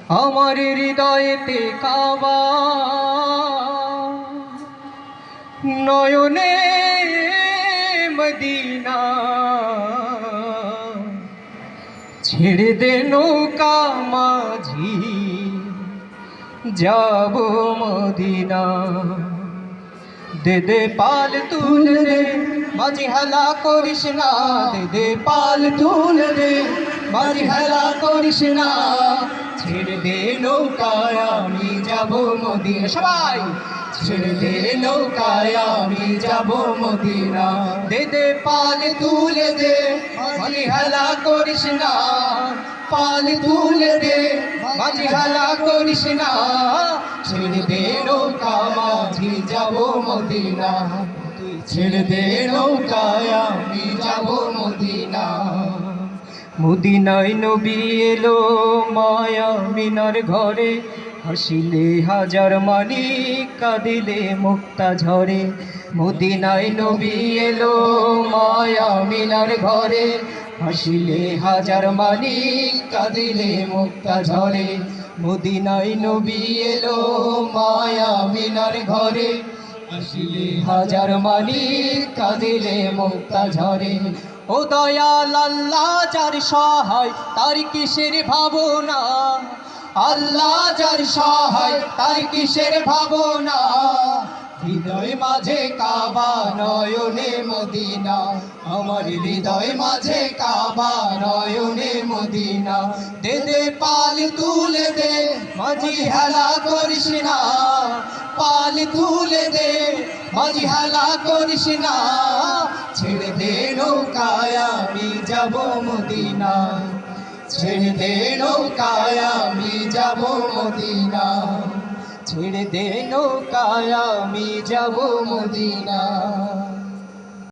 আমার হৃদয়েতে কাবা, নয়নে মদিনা। ছেড়ে দে নৌকা মাঝি, যাব মদিনা। দে দে পাল তুলে দে, মাঝি হেলা করিস না। দে দে পাল তুলে দে, মাঝি হেলা করিস না। ছেড়ে দে নৌকায় আমি যাব মদিনা। সবাই ছেড়ে দে নৌকায় আমি যাব মদিনা। দে দে পাল তুলে দে, মাঝি হেলা করিস না। পাল তুলে দে, মাঝি হেলা করিস না। ছেড়ে দে নৌকা মাঝি যাব মদিনা। তুই ছেড়ে দে নৌকায় আমি যাব মদিনা। মদিনায় নবী এলো মায়া মিনার ঘরে, হাসিলে হাজার মানি কাঁদিলে মুক্তা ঝরে। মদিনায় নবী এলো মায়া মিনার ঘরে, হাসিলে হাজার মানি কাঁদিলে মুক্তা ঝরে। মদিনায় নবী এলো মায়া মিনার ঘরে, হাসিলে হাজার মানি কাঁদিলে মুক্তা ঝরে। ও দয়াল আল্লাহ যার সহায় তার কিসের ভাবনা। আল্লাহ যার সহায় তার কিসের ভাবনা। হৃদয় মাঝে কাবা, নয়নে মদিনা। আমার হৃদয় মাঝে কাবা, নয়নে মদিনা। দে দে পাল তুলে দে, মাঝি হেলা করিস না। পাল তুলে দে, মাঝি হেলা করিস না। ছেড়ে দে নৌকায় আমি যাব মদিনা। ছেড়ে দে নৌকায় আমি যাব মদিনা। ছেড়ে দে নৌকায় আমি যাব মদিনা।